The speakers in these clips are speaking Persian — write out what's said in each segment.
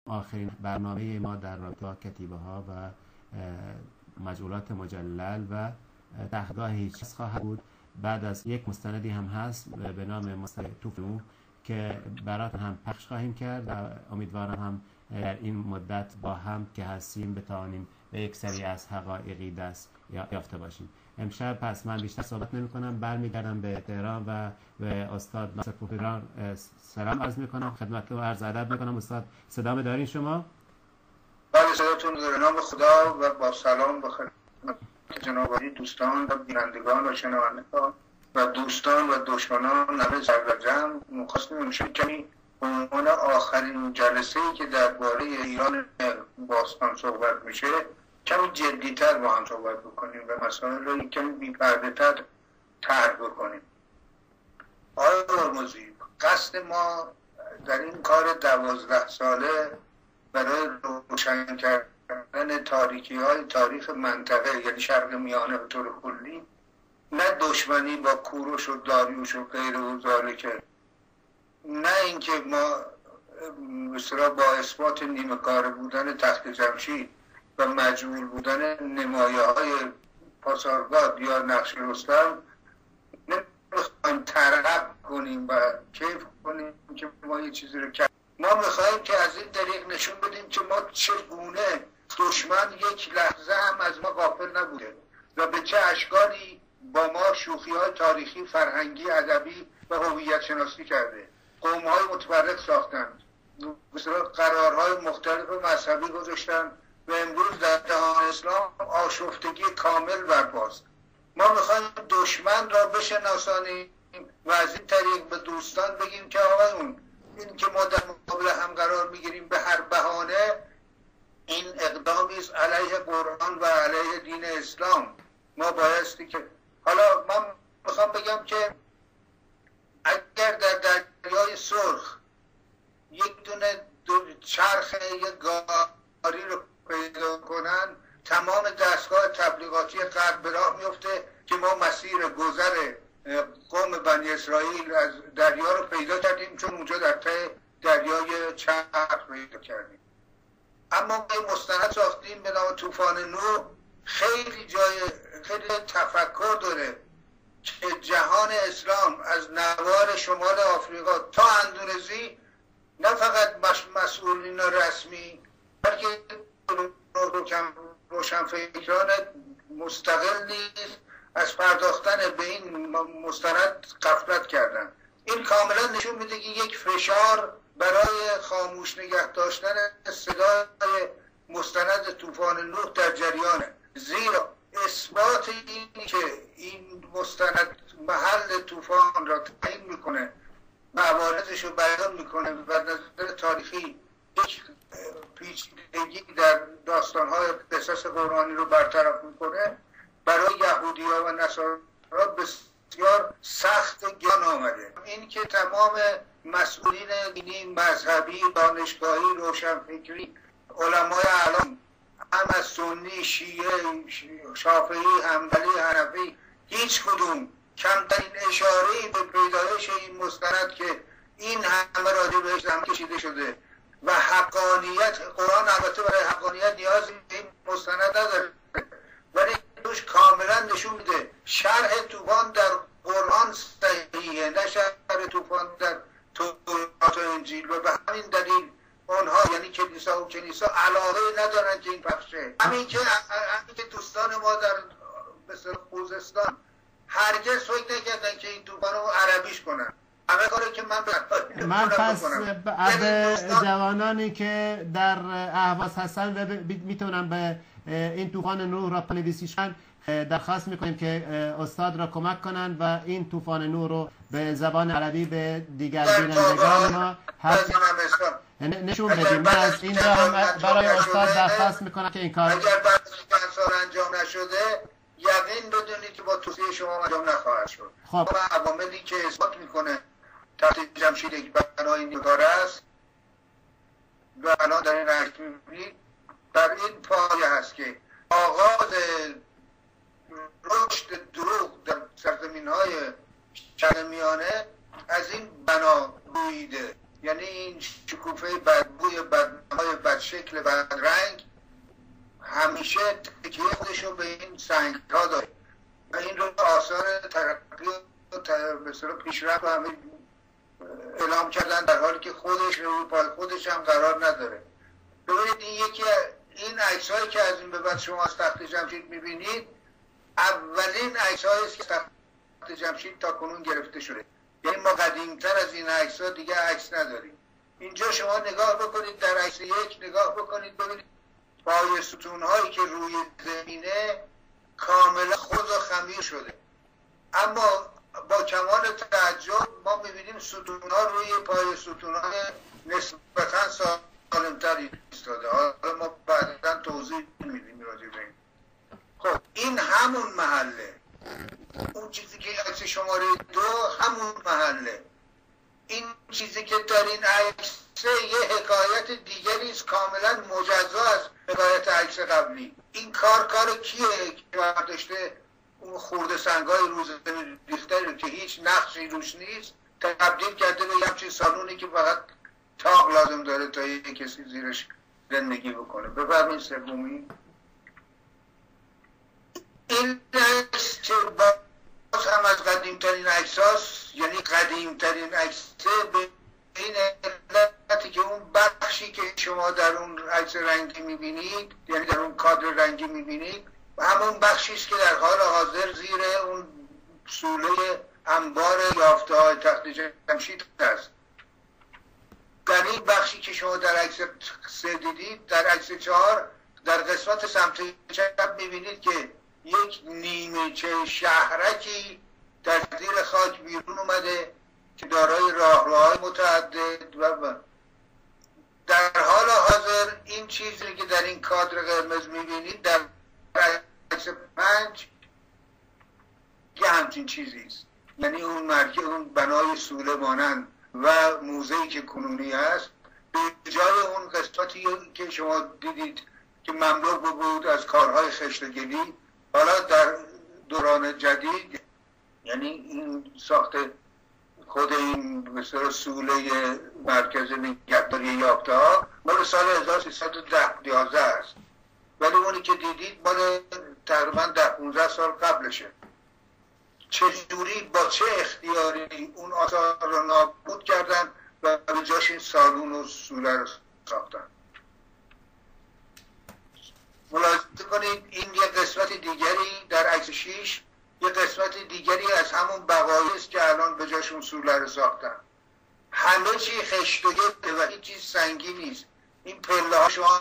آخرین برنامه ما در رابطه با کتیبه ها و مجموعات مجلل و تحقیقات هیچ خواهد بود. بعد از یک مستندی هم هست به نام مستند طوفان که براتون هم پخش خواهیم کرد و امیدوارم هم در این مدت با هم که هستیم بتوانیم به یک سری از حقایقی دست یافته باشیم. امشب پس من بیشتر صحبت نمی کنم، برمیگردم به تهران و به استاد ناصر پوپیران سلام عرض می کنم، خدمتتون عرض ادب می کنم. استاد صدام دارین شما؟ بله صداتون در نام خدا و با سلام به خدمت جناب عالی دوستان و بینندگان و شنوندگان و دوستان و دشمنان همه سرجم مخواستیم امشب کمی به عنوان آخرین جلسه‌ای که درباره ایران باستان صحبت میشه کمی جدی‌تر با هم صحبت بکنیم و مسائل رو کمی بی‌پرده‌تر طرح بکنیم. آقای هرمزی، قصد ما در این کار 12 ساله برای روشن کردن تاریکی‌های تاریخ منطقه یعنی شرق میانه به طور کلی، نه دشمنی با کوروش و داریوش و غیر و ذالکه، نه اینکه ما مثلا با اثبات نیمه کاره بودن تخت جمشید و مجبور بودن نمایه‌های پاسارگاد یا نقش رستم نمیخوایم طرب کنیم و کیف کنیم که ما یه چیزی رو کردیم. ما میخوایم که از این طریق نشون بدیم که ما چگونه دشمن یک لحظه هم از ما غافل نبوده و به چه اشکالی با ما شوخی‌های تاریخی، فرهنگی، ادبی و هویت شناسی کرده. قوم‌های متفرق ساختند، مثلا قرارهای مختلف مذهبی گذاشتن و امروز در جهان اسلام آشفتگی کامل برپاست. ما میخوایم دشمن را بشناسانیم و از این طریق به دوستان بگیم که آقایون، این که ما در مقابل هم قرار میگیریم به هر بهانه، این اقدامی است علیه قرآن و علیه دین اسلام. ما بایستی که حالا من میخوام بگم که اگر در دریای سرخ یک دونه چرخ یک گاری رو پیدا کنن، تمام دستگاه تبلیغاتی غرب به راه میفته که ما مسیر گذر قوم بنی اسرائیل از دریا رو پیدا کردیم، چون اونجا در ته دریای چرخ پیدا کردیم. اما ما مستند ساختیم به نام طوفان نوح، خیلی تفکر داره که جهان اسلام از نوار شمال آفریقا تا اندونزی نه فقط مسئولین رسمی بلکه روشنفکران مستقل نیست از پرداختن به این مستند غفلت کردن. این کاملا نشون میده که یک فشار برای خاموش نگه داشتن صدای مستند طوفان نوح در جریانه، زیرا اثبات این که این مستند محل طوفان را تعیین میکنه، مواردش رو بیان میکنه و نظر تاریخی یک پیچیدگی در داستانهای قصص قرآنی رو برطرف میکنه، برای یهودی‌ها و نصارا بسیار سخت گران آمده. این که تمام مسئولین دینی، مذهبی، دانشگاهی، روشنفکری، علمای اعلام، هم از سنی، شیعه، شافعی، حنبلی، حنفی، هیچ کدوم کمترین اشاره‌ای به پیدایش این مستند که این همه راجع بهش زحمت کشیده شده و حقانیت قرآن، البته برای حقانیت نیازی به این مستند نداره، ولی توش کاملا نشون میده شرح طوفان در قرآن صحیحه، نه شرح طوفان در تورات و انجیل، و به همین دلیل اونها یعنی کلیسا و کنیسا علاقه ندارن که این پخشه. همین که دوستان ما در مثل خوزستان هرگز فکر نکردن که این طوفان رو عربیش کنن. همه کاری که من پس از جوانانی که در اهواز هستن و میتونن به این طوفان نوح را بنویسیش کنن، درخواست میکنیم که استاد را کمک کنن و این طوفان نوح رو به زبان عربی به دیگر بینندگان ما نشون بدیم. من از این را هم برای استاد درخواست میکنم که این کار اگر بعد از 5 سال انجام نشده، یقین بدونید که با توصیه شما انجام نخواهد شد. خب عواملی که اثبات میکنه تخت جمشید یک بنای نیمه‌کاره است، بنا در این رشت میبینید، بر این پایه هست که آغاز رشد دروغ در سرزمین‌های شرق میانه از این بنا رویده، یعنی این شکوفه بدبوی بدنهای به اصطلاح پیشرفت و همه اعلام کردن، در حالی که خودش روی پای خودش هم قرار نداره. ببینید این عکس‌هایی که از این به بعد شما از تخت جمشید می‌بینید اولین عکس‌هایی است که تخت جمشید تا کنون گرفته شده. یعنی ما قدیمتر از این عکس‌ها دیگه عکس نداریم. اینجا شما نگاه بکنید، در عکس یک نگاه بکنید ببینید پای ستون‌هایی که روی زمینه کاملا خود و خمیر شده، اما با کمال تعجب ما می‌بینیم ستون‌ها روی پای ستون‌های نسبتاً سالم‌تری ایستاده. حالا ما بعداً توضیح میدیم راجع به این. خب این همون محله، اون چیزی که عکس شماره 2 همون محله. این چیزی که در این عکس یه حکایت دیگری است کاملا مجزا از حکایت عکس قبلی. این کار کیه که برداشته اون خورده سنگای روز ریخته رو که هیچ نقشی روش نیست تبدیل کرده به یه همچین سالونی که فقط تاق لازم داره تا یه کسی زیرش زندگی بکنه. بفرمایید سومی. این عکس که باز هم از قدیمترین عکس هاست، یعنی قدیمترین عکسه به این علتی که اون بخشی که شما در اون عکس رنگی میبینید، یعنی در اون کادر رنگی میبینید، همون بخشی است که در حال حاضر زیر اون سوله انبار یافته های تخت جمشید است. در این بخشی که شما در عکس 3 دیدید، در عکس 4 در قسمت سمت چپ میبینید که یک نیمچه شهرکی در زیر خاک بیرون اومده که دارای راهروهای متعدد و در حال حاضر این چیزی که در این کادر قرمز میبینید در عکس 5 یه همچین چیزی است. یعنی اون مرکز، اون بنای سوله مانند و موزه‌ای که کنونی است، به جای اون قسمتی که شما دیدید که مملو بود از کارهای خشتگلی، حالا در دوران جدید، یعنی این ساخت خود این بسیار سوله مرکز نگهداری یافته ها مال سال 1310-11 است، ولی اونی که دیدید مال تقریبا 10-15 سال قبلشه. چجوری با چه اختیاری اون آثار رو نابود کردن و به جاش این سالون و سوله رو ساختن. ملاحظه کنید این یک قسمت دیگری در عکس 6 یک قسمت دیگری از همون بقایی است که الان به جاشون سوله رو ساختن. همه چی خشت و گله و هیچ چیز سنگی نیست. این پله ها شما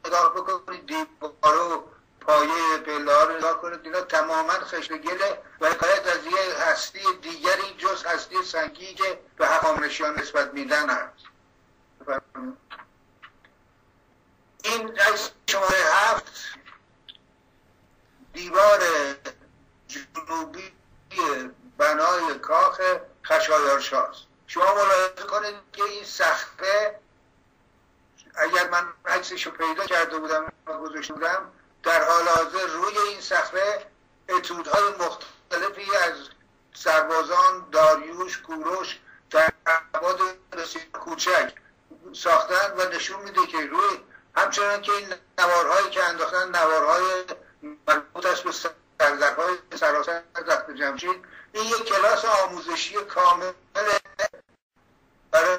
نگاه بکنید، دیواره و پایه پله ها رو نگاه کنید، اینا تماما خشت و گله و حکایت از یه هستی دیگری جز هستی سنگی که به هخامنشیان نسبت میدن هست. این عکس شماره 7 دیوار جنوبی بنای کاخ خشایارشا است. شما ملاحظه کنید که این سقفه، اگر من عکسشو پیدا کرده بودم و گذاشته بودم، در حال حاضر روی این سقفه اتودهای مختلفی از سربازان داریوش، کوروش در ابعاد بسیار کوچک ساختن و نشون میده که روی همچنان که این نوارهایی که انداختن نوارهای مربوط است به سردرهای سراسر تخت جمشید، این یک کلاس آموزشی کامل برای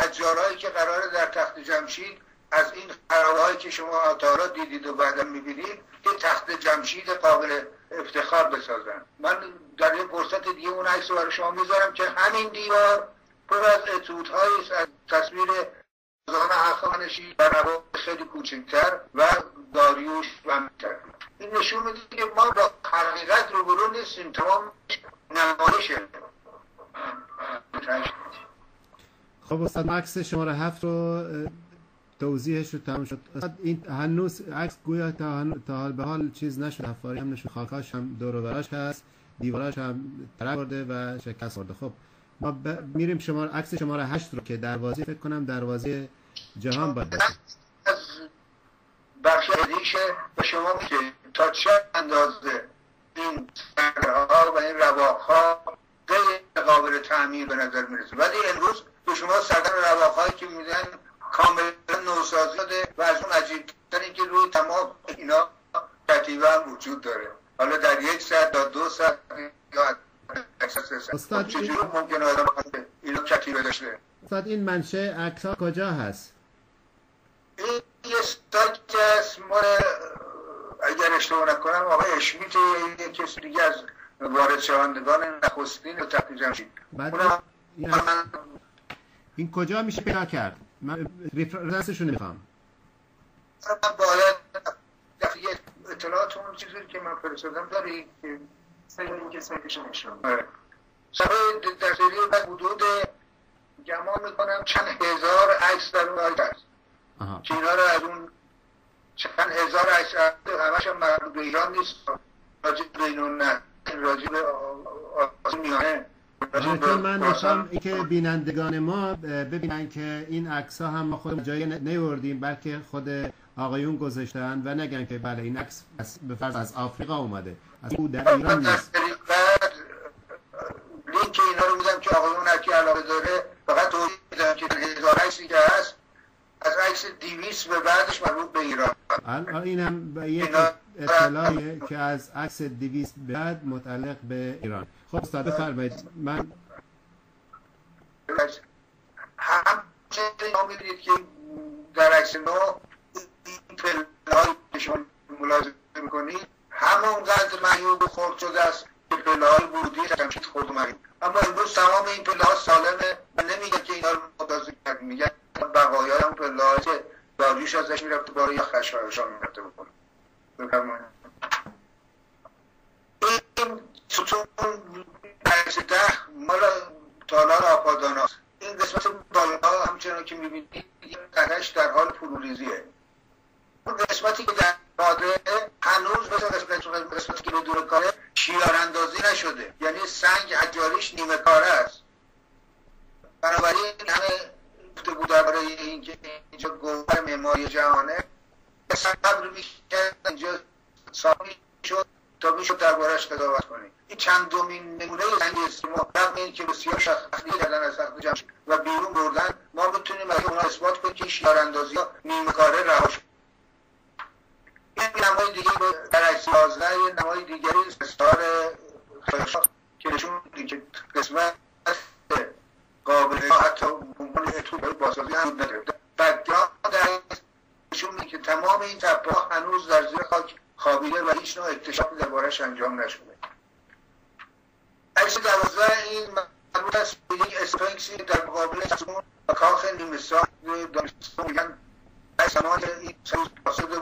حجارهایی که قراره در تخت جمشید از این خرابه‌هایی که شما تا حالا دیدید و بعدا میبینید که تخت جمشید قابل افتخار بسازن. من در یه فرصت دیگه اون عکس رو برای شما میذارم که همین دیوار پر از اتودهایی از تصویر زمان هخامنشی بر ابعاد خیلی کوچکتر و داریوش و همینطور. این نشون میده که ما با حقیقت روبرو نیستیم، تمام نمایشه. خب استاد عکس شماره 7 رو توضیحش رو تمام شد. این هنوز عکس گویا تا حال به حال چیز نشد، حفاری هم نشد، خاکاش هم دور و براش هست، دیواراش هم ترک برده و شکست برده. خب ما میریم عکس شماره 8 رو که دروازه، فکر کنم دروازه جهان باید باشه. از بخش ریشه به شما میگه تا چه اندازه این سرها و این رواقها غیر قابل تعمیر به نظر میرسه، ولی امروز به شما سردر رواقهایی که میدن کاملا نوسازی شده و از اون عجیب‌تر این که روی تمام اینا کتیبه هم وجود داره. حالا در 1 ساعت تا 2 ساعت یا استاد چجوری ممکنه آدم اینو کتیبه داشته؟ استاد این منشه عکس‌ها کجا هست؟ این یه سایت هست مال اگر اشتباه نکنم آقای اشمیت یه کسی دیگه از وارد شوندگان نخستین و تبدیل جمشید. این کجا میشه پیدا کرد؟ من رفرنسشون میخوام. من باید دفعه اطلاعات اون چیزی که من فرستادم داری که سایتشون نشون. صفحه دفتری حدود گمان میکنم چند هزار عکس در اون آیت هست که اینا رو از اون چند هزار عکس همش هم مربوط به ایران نیست، راجع به اینون نه، راجع به آسیب میانه. چون من میخوام که بینندگان ما ببینن که این عکس ها هم ما خود جای نیوردیم بلکه خود آقایون گذاشتن و نگن که بله این عکس به فرض از آفریقا اومده، از او در ایران نیست. لینک اینا رو میدم که آقایون هرکی علاقه داره فقط توضیح میدم که هزار عکسی که هست از عکس 200 به بعدش مربوط به ایران. اینم یک اطلاعیه که از عکس 200 به بعد متعلق به ایران. خب استاد بفرمایید. من همچنین ها میدونید که در عکس نو این پله‌هایی که شما ملاحظه میکنید همونقدر معیوب خورد شده است که پله‌های ورودی جمشید خورد اومد. اما امروز تمام این پله‌ها سالمه و نمیگن که اینا رو متازه کرد، میگن بقایای اون پله‌هایی که داریوش ازش میرفته بالا یا خشایارشان میرفته بکنه. بفرمایید. این ستون عکس 10 مال تالار آپادان هست. این قسمت بالا همچنان که میبینید یک قدش در حال فروریزیه. اون قسمتی که در قاده هنوز مثل قسمتی که به دور کاره شیاراندازی نشده، یعنی سنگ حجاریش نیمه کاره است. بنابراین همه گفتگو درباره اینکه اینجا گوهر معماری جهانه صبر می‌کرد اینجا ساخته شد تا میشد درباره‌اش قضاوت کنیم. این چندمین نمونه سنگی است که ما رغم اینکه بسیار شخصی کردن از سخت جمشید و بیرون بردن ما بتونیم از اونها اثبات کنیم که شیاراندازی‌ها نیمه کاره رها شد. این نمای دیگه در عکس 11 یه نمای دیگری استار که نشون میده که قسمت قابل حتی عنوان اتوب بازسازی هم نداره. بک‌گراند در نشون میده که تمام این تپه‌ها هنوز در زیر خاک خوابیده و هیچ نوع اکتشافی درباره‌اش انجام نشده. عکس 12 این مربوط است به یک اسفنکسی در مقابل سمون و کاخ نیمه ساخت دانشجویان میگن از زمان این سروس فاسد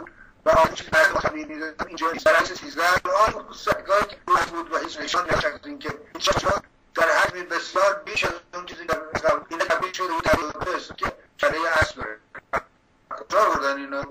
و آن چیز برای مخابیر میدادن اینجا نیست. در عکس 13 آن سرگاهی که بود و هیچ نشان نشد از اینکه این چشمان در حجم بسیار بیش از اون چیزی در این تبدیل شده بود در یوروپس که کله اسب داره. کجا بردن اینو؟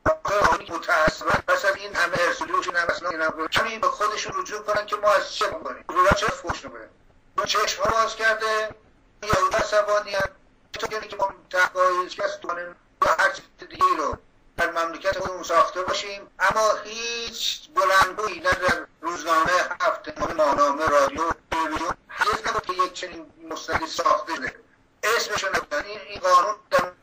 آقای متعصبت پس از این همه ارسولیوشن هم اصلا اینا کمی به خودشون رجوع کنن که ما از چه بکنیم؟ رولا چه فوش نبه؟ اون چشم ها باز کرده یهود عصبانی هم تو که ما تحقیقی هیچکس توانیم و هر چیز دیگه رو در مملکت خودمون ساخته باشیم، اما هیچ بلندگویی نه در روزنامه، هفته‌نامه، ماهنامه، رادیو، تلویزیون هیچ نبود که یک چنین مستندی ساخته شده. اسمشو نبودن. این قانون در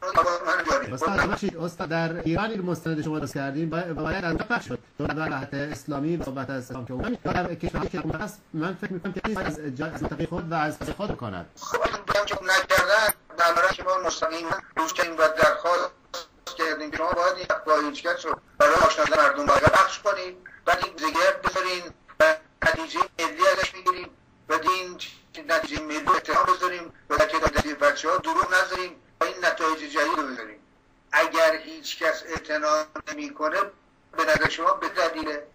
من جاری. استاد در ایران این مستند شما درست کردیم باید از پخش شد. دولت اسلامی و صحبت از اسلام که اون در کشوری که هست من فکر می‌کنم که از منطقه خود و از خود کند. خب میگم که نکردن درباره که ما مستقیما روز کنیم و درخواست کردیم که شما باید این اخباریچکت رو برای آشنایی مردم باید پخش کنید، بعد این زگرد بذارین و نتیجه ملی ازش میگیریم و این نتیجه ملی اتهام بذاریم و در که بچه‌ها دروغ نذاریم و این نتایج جدید رو بذاریم. اگر هیچ کس اعتنا نمی‌کنه به نظر شما به دلیله.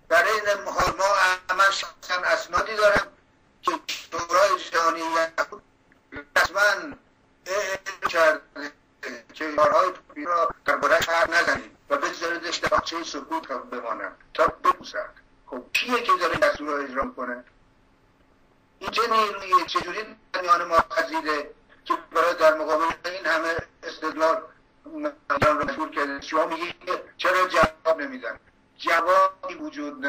برای این حال ما عمل شخصا اسنادی دارم که شورای جهانی رسما اعلام کرده که کارهای پوپی را درباره‌اش حرف نزنید و بذاریدش در باغچه سکوت بمانند تا ببوسد. خب کیه که داره دستور را اجرا کنه؟ این چه نیرویه؟ چجوری میان ما خزیده که برای در مقابل این همه استدلال رو مجبور کرده؟ شما میگید که چرا جواب نمیدن؟ جوابی وجود نداره.